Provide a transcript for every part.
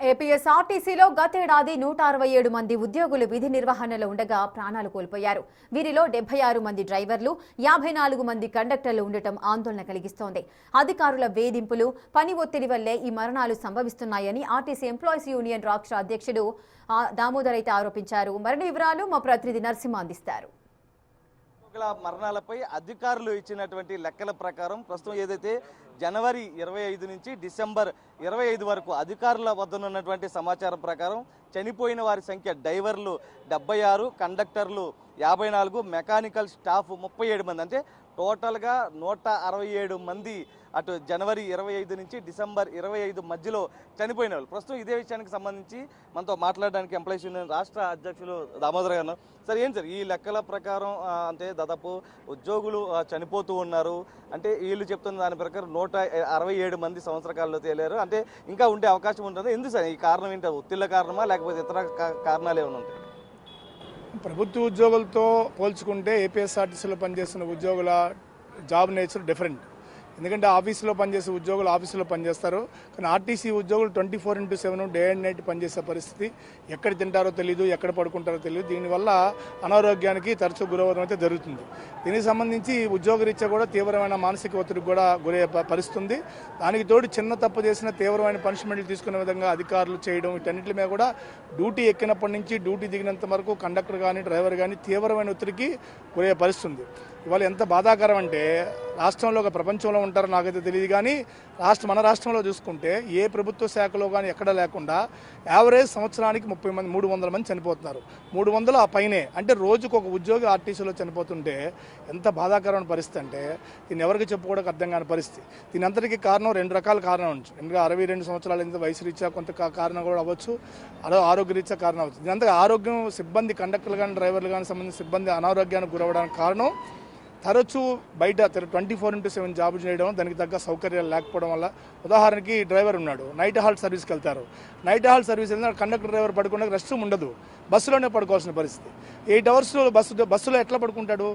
ఏపీఎస్ఆర్టీసీలో గతేడాది 167 మంది ఉద్యోగులు విధి నిర్వహణలో ఉండగా ప్రాణాలు కోల్పోయారు. వీరిలో 76 మంది డ్రైవర్లు, 54 మంది కండక్టర్లు ఉండటం ఆందోళన కలిగిస్తోంది. అధికారుల వేధింపులు, పని ఒత్తిడి వల్లే ఈ మరణాలు సంభవిస్తున్నాయని ఆర్టీసీ ఎంప్లాయీస్ యూనియన్ రాష్ట్ర అధ్యక్షుడు దామోదర్ అయితే ఆరోపించారు. మరిన్ని వివరాలు మా ప్రతినిధి నరసింహ అందిస్తారు. మరణాలపై అధికారులు ఇచ్చినటువంటి లెక్కల ప్రకారం ప్రస్తుతం ఏదైతే జనవరి 25 నుంచి డిసెంబర్ 25 వరకు అధికారుల వద్ద ఉన్నటువంటి సమాచారం ప్రకారం చనిపోయిన వారి సంఖ్య డ్రైవర్లు 76, కండక్టర్లు 54, మెకానికల్ స్టాఫ్ 37 మంది, అంటే టోటల్గా 167 మంది అటు జనవరి 25 నుంచి డిసెంబర్ 25 మధ్యలో చనిపోయిన వాళ్ళు. ప్రస్తుతం ఇదే విషయానికి సంబంధించి మనతో మాట్లాడడానికి ఎంప్లాయీస్ యూనియన్ రాష్ట్ర అధ్యక్షులు దామోదర్ గారు. సార్, ఏం సార్ ఈ లెక్కల ప్రకారం అంటే దాదాపు ఉద్యోగులు చనిపోతూ ఉన్నారు, అంటే వీళ్ళు చెప్తున్న దాని ప్రకారం 167 మంది సంవత్సర కాలంలో తేలారు, అంటే ఇంకా ఉండే అవకాశం ఉంటుంది. ఎందుకు సార్ ఈ కారణం ఏంటి? ఒత్తిళ్ల కారణమా లేకపోతే ఇతర కారణాలు ఏమైనా ఉంటాయి? ప్రభుత్వ ఉద్యోగులతో పోల్చుకుంటే ఏపీఎస్ఆర్టీసీలో పనిచేస్తున్న ఉద్యోగుల జాబ్ నేచర్ డిఫరెంట్. ఎందుకంటే ఆఫీసులో పనిచేసే ఉద్యోగులు ఆఫీసులో పనిచేస్తారు, కానీ ఆర్టీసీ ఉద్యోగులు 24/7 డే అండ్ నైట్ పనిచేసే పరిస్థితి. ఎక్కడ తింటారో తెలియదు, ఎక్కడ పడుకుంటారో తెలియదు. దీనివల్ల అనారోగ్యానికి తరచూ గురవడం అయితే జరుగుతుంది. దీనికి సంబంధించి ఉద్యోగరీత్యా కూడా తీవ్రమైన మానసిక ఒత్తిడికి కూడా గురయ్యే పరిస్థితుంది. దానికి తోడు చిన్న తప్పు చేసిన తీవ్రమైన పనిష్మెంట్లు తీసుకునే విధంగా అధికారులు చేయడం, వీటన్నిటి మీద కూడా డ్యూటీ ఎక్కినప్పటి నుంచి డ్యూటీ దిగినంత వరకు కండక్టర్ కానీ డ్రైవర్ కానీ తీవ్రమైన ఒత్తిడికి గురయ్యే పరిస్థితుంది. ఇవాళ ఎంత బాధాకరం అంటే రాష్ట్రంలో ఒక ప్రపంచంలో ఉంటారో నాకైతే తెలియదు, కానీ మన రాష్ట్రంలో చూసుకుంటే ఏ ప్రభుత్వ శాఖలో కానీ ఎక్కడ లేకుండా యావరేజ్ సంవత్సరానికి 300 మంది చనిపోతున్నారు. 300 ఆ పైనే, అంటే రోజుకు ఒక ఉద్యోగి ఆర్టీసీలో చనిపోతుంటే ఎంత బాధాకరమైన పరిస్థితి అంటే దీన్ని ఎవరికి చెప్పుకోవడానికి అర్థం కాని పరిస్థితి. దీని అంతటికీ కారణం 2 రకాల కారణం ఉండొచ్చు. ఎందుకంటే 62 సంవత్సరాల ఎంత వయసు రీత్యా కొంత కారణం కూడా అవ్వచ్చు, ఆరోగ్య రీత్యా కారణం అవ్వచ్చు. దీని ఆరోగ్యం సిబ్బంది కండక్టర్లు కానీ డ్రైవర్లు కానీ సంబంధించిన సిబ్బంది అనారోగ్యానికి గురవడానికి కారణం తరచూ బయట 24/7 జాబ్ చేయడం, దానికి తగ్గ సౌకర్యాలు లేకపోవడం వల్ల. ఉదాహరణకి డ్రైవర్ ఉన్నాడు, నైట్ హాల్ట్ సర్వీస్కి వెళ్తారు. నైట్ హాల్ట్ సర్వీస్ ఏంటంటే కండక్టర్ డ్రైవర్ పడుకునే రెస్ట్ ఉండదు, బస్సులోనే పడుకోవాల్సిన పరిస్థితి. 8 అవర్స్ బస్సులో ఎట్లా పడుకుంటాడు?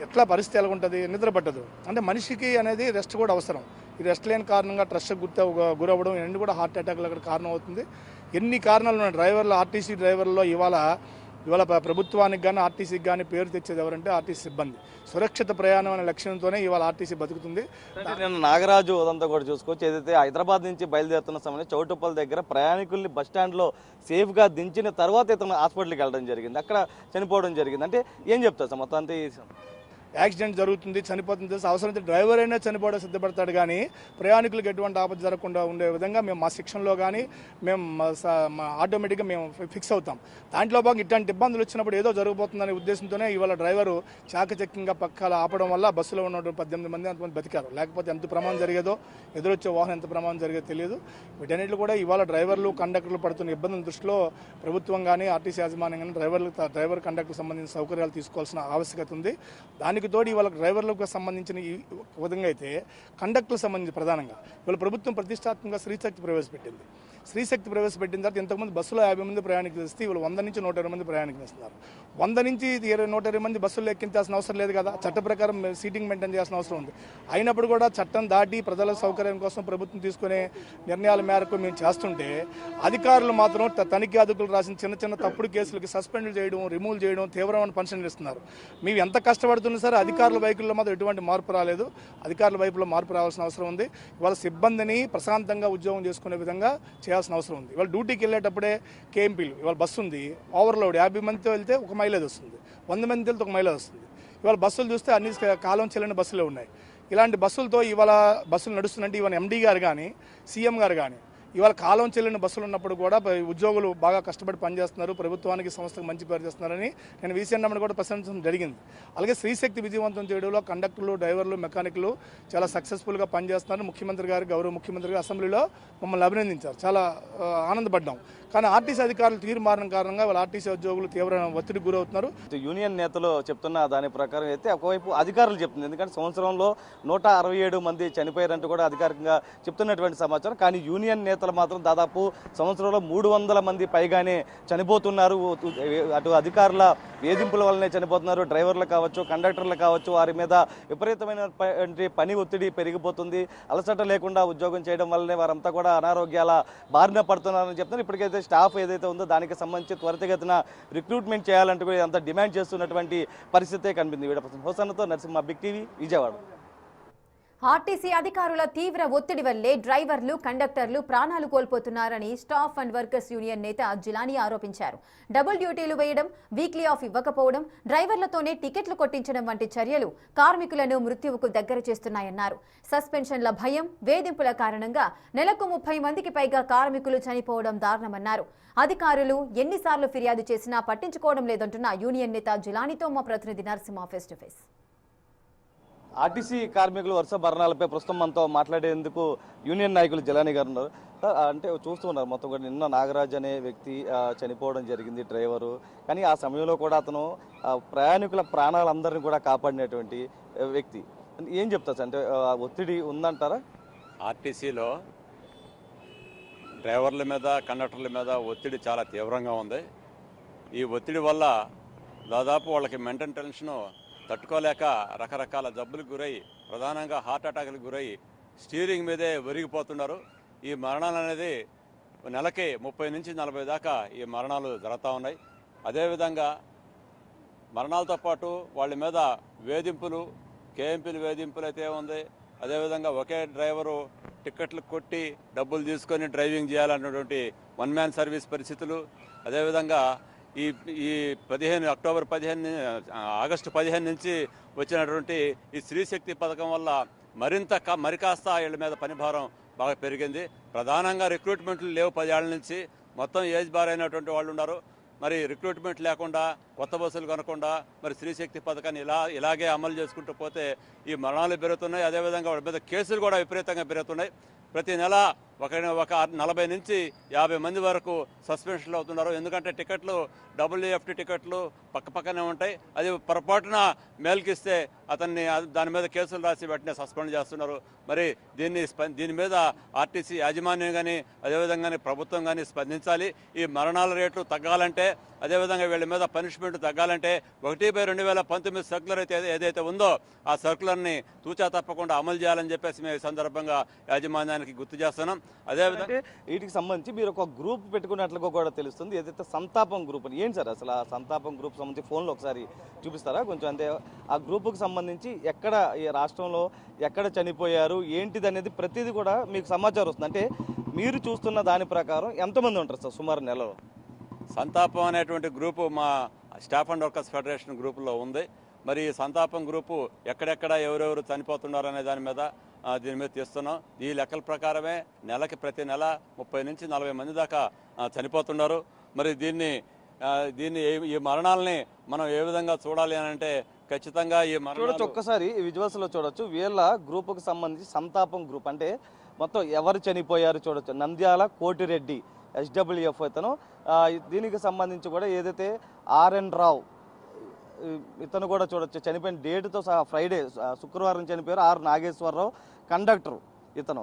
ఎట్లా పరిస్థితి ఎలా ఉంటుంది? నిద్ర పట్టదు. అంటే మనిషికి అనేది రెస్ట్ కూడా అవసరం. ఈ రెస్ట్ లేని కారణంగా ట్రస్ట్ గురవ్వడం ఇవన్నీ కూడా హార్ట్ అటాక్లు అక్కడ కారణం అవుతుంది. ఎన్ని కారణాలు ఉన్నాయి డ్రైవర్లు, ఆర్టీసీ డ్రైవర్లో. ఇవాళ ప్రభుత్వానికి కానీ ఆర్టీసీకి కానీ పేరు తెచ్చేది ఎవరంటే ఆర్టీసీ సిబ్బంది. సురక్షిత ప్రయాణం అనే లక్ష్యంతోనే ఇవాళ ఆర్టీసీ బతుకుతుంది. నేను నాగరాజు అదంతా కూడా చూసుకోవచ్చు. ఏదైతే హైదరాబాద్ నుంచి బయలుదేరుతున్న సమయంలో చౌటుప్పల్ దగ్గర ప్రయాణికుల్ని బస్టాండ్లో సేఫ్గా దించిన తర్వాత ఇతను హాస్పిటల్కి వెళ్ళడం జరిగింది, అక్కడ చనిపోవడం జరిగింది. అంటే ఏం చెప్తారు సార్ మొత్తం అంతే? యాక్సిడెంట్ జరుగుతుంది, చనిపోతుంది తెలిసి అవసరమైతే డ్రైవర్ అయినా చనిపోవడం సిద్ధపడతాడు, కానీ ప్రయాణికులకు ఎటువంటి ఆపద జరగకుండా ఉండే విధంగా మేము మా శిక్షణలో కానీ మేము ఆటోమేటిక్గా మేము ఫిక్స్ అవుతాం. దాంట్లో భాగంగా ఇట్లాంటి ఇబ్బందులు వచ్చినప్పుడు ఏదో జరగబోతుందనే ఉద్దేశంతోనే ఇవాళ డ్రైవరు చాకచక్యంగా పక్కల ఆపడం వల్ల బస్సులో ఉన్న 18 మంది అంతమంది బతికారు. లేకపోతే ఎంత ప్రమాదం జరిగేదో, ఎదురొచ్చే వాహనం ఎంత ప్రమాదం జరిగేదో తెలియదు. వీటన్నిటిలో కూడా ఇవాళ డ్రైవర్లు కండక్టర్లు పడుతున్న ఇబ్బందుల దృష్టిలో ప్రభుత్వం కానీ ఆర్టీసీ యాజమాన్యం కానీ డ్రైవర్ కండక్టర్లకు సంబంధించిన సౌకర్యాలు తీసుకోవాల్సిన ఆవశ్యకత ఉంది. దానికి తోడు ఇవాళ డ్రైవర్లకు సంబంధించిన ఈ విధంగా అయితే కండక్టర్లకు సంబంధించి ప్రధానంగా ఇవాళ ప్రభుత్వం ప్రతిష్టాత్మకంగా స్త్రీశక్తి ప్రవేశపెట్టింది. స్త్రీశక్తి ప్రవేశపెట్టిన తర్వాత ఇంతకుముందు బస్సులో 50 మంది ప్రయాణికులు వస్తే ఇవాళ 100 నుంచి 120 మంది ప్రయాణికులు వస్తున్నారు. 100 నుంచి 120 మంది బస్సులు ఎక్కించాల్సిన అవసరం లేదు కదా, చట్ట ప్రకారం సీటింగ్ మెయింటైన్ చేయాల్సిన అవసరం ఉంది. అయినప్పుడు కూడా చట్టం దాటి ప్రజల సౌకర్యం కోసం ప్రభుత్వం తీసుకునే నిర్ణయాల మేరకు మేము చేస్తుంటే అధికారులు మాత్రం తనిఖీ అధికారులు రాసిన చిన్న చిన్న తప్పుడు కేసులకి సస్పెండ్ చేయడం, రిమూవ్ చేయడం, తీవ్రమైన పనిషన్లు ఇస్తున్నారు. మేము ఎంత కష్టపడుతున్నా సరే అధికారుల వైపుల్లో మాత్రం ఎటువంటి మార్పు రాలేదు. అధికారుల వైపులో మార్పు రావాల్సిన అవసరం ఉంది. ఇవాళ సిబ్బందిని ప్రశాంతంగా ఉద్యోగం చేసుకునే విధంగా చేయాల్సిన అవసరం ఉంది. ఇవాళ డ్యూటీకి వెళ్ళేటప్పుడే కేఎంపీలు, ఇవాళ బస్సు ఉంది ఓవర్లోడ్, 50 మందితో వెళ్తే ఒక మైలేజ్ వస్తుంది, 100 మందితో వెళ్తే ఒక మైలేజ్ వస్తుంది. ఇవాళ బస్సులు చూస్తే అన్ని కాలం చెల్లిన బస్సులే ఉన్నాయి. ఇలాంటి బస్సులతో ఇవాళ బస్సులు నడుస్తున్నట్టు ఇవాళ ఎండీ గారు కానీ సీఎం గారు కానీ ఇవాళ కాలం చెల్లిన బస్సులు ఉన్నప్పుడు కూడా ఉద్యోగులు బాగా కష్టపడి పనిచేస్తున్నారు, ప్రభుత్వానికి సంస్థకు మంచి పేరు చేస్తున్నారని నేను వీసీఎన్ కూడా ప్రశంసించడం జరిగింది. అలాగే స్త్రీశక్తి విజయవంతం చేయడంలో కండక్టర్లు, డ్రైవర్లు, మెకానిక్లు చాలా సక్సెస్ఫుల్గా పనిచేస్తున్నారు. ముఖ్యమంత్రి గారు, గౌరవ ముఖ్యమంత్రి గారు అసెంబ్లీలో మమ్మల్ని అభినందించారు, చాలా ఆనందపడ్డాం. కానీ ఆర్టీసీ అధికారులు తీరు మారిన కారణంగా వాళ్ళ ఆర్టీసీ ఉద్యోగులు తీవ్ర ఒత్తిడికి గురవుతున్నారు. యూనియన్ నేతలు చెప్తున్న దాని ప్రకారం అయితే ఒకవైపు అధికారులు చెప్తుంది, ఎందుకంటే సంవత్సరంలో 167 మంది చనిపోయారంటూ కూడా అధికారికంగా చెప్తున్నటువంటి సమాచారం. కానీ యూనియన్ నేతలు వార్తలు మాత్రం దాదాపు సంవత్సరంలో 300 మంది పైగానే చనిపోతున్నారు. అటు అధికారుల వేధింపుల వల్లనే చనిపోతున్నారు. డ్రైవర్లు కావచ్చు, కండక్టర్లు కావచ్చు, వారి మీద విపరీతమైన పని ఒత్తిడి పెరిగిపోతుంది. అలసట లేకుండా ఉద్యోగం చేయడం వల్లనే వారంతా కూడా అనారోగ్యాల బారిన పడుతున్నారని చెప్తున్నారు. ఇప్పటికైతే స్టాఫ్ ఏదైతే ఉందో దానికి సంబంధించి త్వరితగతిన రిక్రూట్మెంట్ చేయాలంటూ కూడా అంతా డిమాండ్ చేస్తున్నటువంటి పరిస్థితే కనిపించింది. వీడియో హోసన్నతో Narasimha, big TV, Vijayawada. RTC అధికారుల తీవ్ర ఒత్తిడి వల్లే డ్రైవర్లు, కండక్టర్లు ప్రాణాలు కోల్పోతున్నారని స్టాఫ్ అండ్ వర్కర్స్ యూనియన్ నేత జిలానీ ఆరోపించారు. డబుల్ డ్యూటీలు వేయడం, వీక్లీ ఆఫ్ ఇవ్వకపోవడం, డ్రైవర్లతోనే టికెట్లు కొట్టించడం వంటి చర్యలు కార్మికులను మృత్యువుకు దగ్గర చేస్తున్నాయన్నారు. సస్పెన్షన్ల భయం, వేధింపుల కారణంగా నెలకు 30 మందికి పైగా కార్మికులు చనిపోవడం దారుణమన్నారు. అధికారులు ఎన్నిసార్లు ఫిర్యాదు చేసినా పట్టించుకోవడం లేదంటున్న యూనియన్ నేత జిలానీతో మా ప్రతినిధి Narasimha face to face. RTC కార్మికులు వరుస మరణాలపై ప్రస్తుతం మనతో మాట్లాడేందుకు యూనియన్ నాయకులు జిలానీ గారు ఉన్నారు. అంటే చూస్తూ ఉన్నారు మొత్తం కూడా నిన్న నాగరాజ్ అనే వ్యక్తి చనిపోవడం జరిగింది, డ్రైవరు. కానీ ఆ సమయంలో కూడా అతను ప్రయాణికుల ప్రాణాలందరినీ కూడా కాపాడినటువంటి వ్యక్తి. ఏం చెప్తారు అంటే ఒత్తిడి ఉందంటారా? ఆర్టీసీలో డ్రైవర్ల మీద, కండక్టర్ల మీద ఒత్తిడి చాలా తీవ్రంగా ఉంది. ఈ ఒత్తిడి వల్ల దాదాపు వాళ్ళకి మెంటల్ టెన్షను తట్టుకోలేక రకరకాల జబ్బులకు గురై, ప్రధానంగా హార్ట్ అటాక్లకు గురై స్టీరింగ్ మీదే ఒరిగిపోతున్నారు. ఈ మరణాలు అనేది నెలకి 30 నుంచి 40 దాకా ఈ మరణాలు జరుగుతూ ఉన్నాయి. అదేవిధంగా మరణాలతో పాటు వాళ్ళ మీద వేధింపులు, కేఎంపీలు వేధింపులు అయితే ఉంది. అదేవిధంగా ఒకే డ్రైవరు టిక్కెట్లు కొట్టి డబ్బులు తీసుకొని డ్రైవింగ్ చేయాలన్నటువంటి వన్ మ్యాన్ సర్వీస్ పరిస్థితులు. అదేవిధంగా ఈ 15 అక్టోబర్ 15 ఆగస్టు 15 నుంచి వచ్చినటువంటి ఈ స్త్రీశక్తి పథకం వల్ల మరి కాస్త వీళ్ళ మీద పనిభారం బాగా పెరిగింది. ప్రధానంగా రిక్రూట్మెంట్లు లేవు 10 ఏళ్ల నుంచి. మొత్తం ఏజ్ బార్ అయినటువంటి వాళ్ళు ఉన్నారు. మరి రిక్రూట్మెంట్ లేకుండా, కొత్త బస్సులు కొనకుండా మరి స్త్రీశక్తి పథకాన్ని ఇలాగే అమలు చేసుకుంటూ పోతే ఈ మరణాలు పెరుగుతున్నాయి. అదేవిధంగా వాళ్ళ మీద కేసులు కూడా విపరీతంగా పెరుగుతున్నాయి. ప్రతి నెల ఒక 40 నుంచి 50 మంది వరకు సస్పెన్షన్లు అవుతున్నారు. ఎందుకంటే టికెట్లు WFT టికెట్లు పక్కనే ఉంటాయి. అది పొరపాటున మేల్కిస్తే అతన్ని దాని మీద కేసులు రాసి వెంటనే సస్పెండ్ చేస్తున్నారు. మరి దీని మీద ఆర్టీసీ యాజమాన్యం కానీ, అదేవిధంగా ప్రభుత్వం కానీ స్పందించాలి. ఈ మరణాల రేట్లు తగ్గాలంటే, అదేవిధంగా వీళ్ళ మీద పనిష్మెంట్ తగ్గాలంటే 1/2019 సర్క్యులర్ ఏదైతే ఉందో ఆ సర్క్యులర్ని తూచా తప్పకుండా అమలు చేయాలని చెప్పేసి మేము ఈ సందర్భంగా యాజమాన్యానికి గుర్తు చేస్తున్నాం. అదేవిధంగా వీటికి సంబంధించి మీరు ఒక గ్రూప్ పెట్టుకున్నట్లుగా కూడా తెలుస్తుంది. ఏదైతే సంతాపం గ్రూప్ అని, ఏంటి సార్ అసలు ఆ సంతాపం గ్రూప్ సంబంధించి ఫోన్లో ఒకసారి చూపిస్తారా కొంచెం? అంటే ఆ గ్రూప్కి సంబంధించి ఎక్కడ, ఈ రాష్ట్రంలో ఎక్కడ చనిపోయారు ఏంటిది అనేది ప్రతిదీ కూడా మీకు సమాచారం వస్తుంది. అంటే మీరు చూస్తున్న దాని ప్రకారం ఎంతమంది ఉంటారు సార్ సుమారు నెలలో? సంతాపం అనేటువంటి గ్రూపు మా స్టాఫ్ అండ్ వర్కర్స్ ఫెడరేషన్ గ్రూపులో ఉంది. మరి సంతాపం గ్రూపు ఎక్కడెక్కడ ఎవరెవరు చనిపోతున్నారు అనే దీని మీద తీస్తున్నాం. ఈ లెక్కల ప్రకారమే నెలకి ప్రతి నెల 30 నుంచి 40 మంది దాకా చనిపోతున్నారు. మరి ఈ మరణాలని మనం ఏ విధంగా చూడాలి అని అంటే ఖచ్చితంగా ఈ చూడొచ్చు, ఒక్కసారి విజువల్స్ లో చూడొచ్చు. వీళ్ళ గ్రూపుకు సంబంధించి సంతాపం గ్రూప్ అంటే మొత్తం ఎవరు చనిపోయారు చూడొచ్చు. నంద్యాల కోటిరెడ్డి SWF ఇతను. దీనికి సంబంధించి కూడా ఏదైతే RN రావు ఇతను కూడా చూడొచ్చు, చనిపోయిన డేట్తో సహా ఫ్రైడే శుక్రవారం చనిపోయారు. R నాగేశ్వరరావు కండక్టరు ఇతను.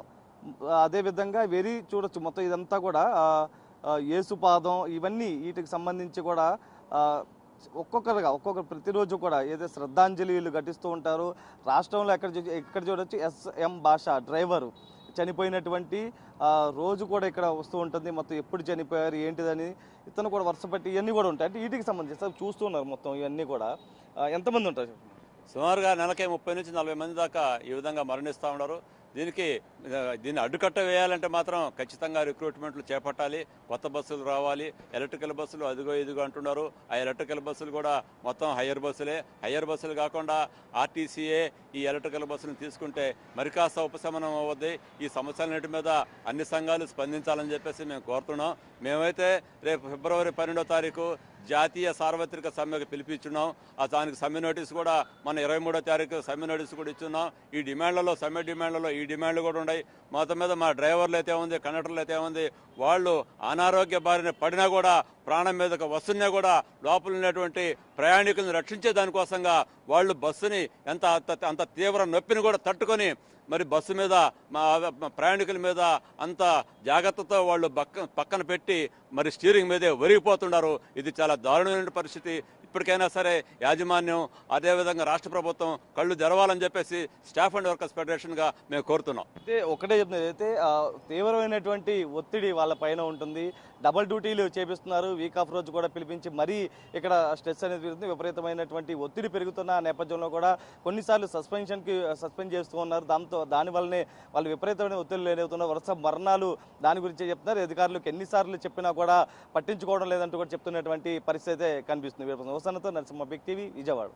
అదేవిధంగా చూడొచ్చు మొత్తం ఇదంతా కూడా యేసుపాదం, ఇవన్నీ వీటికి సంబంధించి కూడా ఒక్కొక్కరు ప్రతిరోజు కూడా ఏదో శ్రద్ధాంజలిలు ఘటిస్తూ ఉంటారు. రాష్ట్రంలో ఎక్కడ చూడొచ్చు SM భాష డ్రైవరు చనిపోయినటువంటి రోజు కూడా ఇక్కడ వస్తూ ఉంటుంది. మొత్తం ఎప్పుడు చనిపోయారు ఏంటిదని ఇతను కూడా వరుసపెట్టి ఇవన్నీ కూడా ఉంటాయి. అంటే వీటికి సంబంధించి చూస్తున్నారు మొత్తం ఇవన్నీ కూడా. ఎంతమంది ఉంటారు? సుమారుగా నెలకే 30 నుంచి 40 మంది దాకా ఈ విధంగా మరణిస్తూ ఉన్నారు. దీన్ని అడ్డుకట్ట వేయాలంటే మాత్రం ఖచ్చితంగా రిక్రూట్మెంట్లు చేపట్టాలి. కొత్త బస్సులు రావాలి. ఎలక్ట్రికల్ బస్సులు అదిగో ఇదిగో అంటున్నారు. ఆ ఎలక్ట్రికల్ బస్సులు కూడా మొత్తం హయ్యర్ బస్సులు కాకుండా ఆర్టీసీఏ ఈ ఎలక్ట్రికల్ బస్సులను తీసుకుంటే మరి కాస్త ఉపశమనం అవ్వద్ది. ఈ సమస్యలన్నిటి మీద అన్ని సంఘాలు స్పందించాలని చెప్పేసి మేము కోరుతున్నాం. మేమైతే రేపు ఫిబ్రవరి 12వ తారీఖు జాతీయ సార్వత్రిక సమ్మెకు పిలిపించున్నాం. దానికి సమ్మె నోటీసు కూడా మన 23వ తారీఖు సమ్మె నోటీసు కూడా ఇచ్చున్నాం. ఈ డిమాండ్లలో, సమ్మె డిమాండ్లలో ఈ డిమాండ్లు కూడా ఉన్నాయి. మొత్తం మీద మా డ్రైవర్లు అయితే ఉంది, కండక్టర్లు అయితే ఉంది, వాళ్ళు అనారోగ్య బారిన పడినా కూడా ప్రాణం మీదకు వస్తున్నా కూడా లోపల ఉన్నటువంటి ప్రయాణికులను రక్షించే దానికోసంగా వాళ్ళు బస్సుని అంత తీవ్ర నొప్పిని కూడా తట్టుకొని మరి బస్సు మీద ప్రయాణికుల మీద అంత జాగ్రత్తతో వాళ్ళు పక్కన పెట్టి మరి స్టీరింగ్ మీదే ఒరిగిపోతున్నారు. ఇది చాలా దారుణమైన పరిస్థితి. ఇప్పటికైనా సరే యాజమాన్యం అదేవిధంగా రాష్ట్ర ప్రభుత్వం కళ్ళు తెరవాలని చెప్పేసి స్టాఫ్ అండ్ వర్కర్స్ ఫెడరేషన్గా మేము కోరుతున్నాం. అయితే ఒకటే చెప్తున్నది అయితే తీవ్రమైనటువంటి ఒత్తిడి వాళ్ళ పైన ఉంటుంది. డబల్ డ్యూటీలు చేపిస్తున్నారు. వీక్ ఆఫ్ రోజు కూడా పిలిపించి మరీ ఇక్కడ స్ట్రెస్ అనేది పెరుగుతుంది. విపరీతమైనటువంటి ఒత్తిడి పెరుగుతున్న నేపథ్యంలో కూడా కొన్నిసార్లు సస్పెండ్ చేస్తూ ఉన్నారు. దానివల్లనే వాళ్ళు విపరీతమైన ఒత్తిడిలు ఏదవుతున్నారు. వరుస మరణాలు దాని గురించే చెప్తున్నారు. అధికారులకు ఎన్నిసార్లు చెప్పినా కూడా పట్టించుకోవడం లేదంటూ కూడా చెప్తున్నటువంటి పరిస్థితి అయితే కనిపిస్తుంది. Narasimha big TV Vijayawada.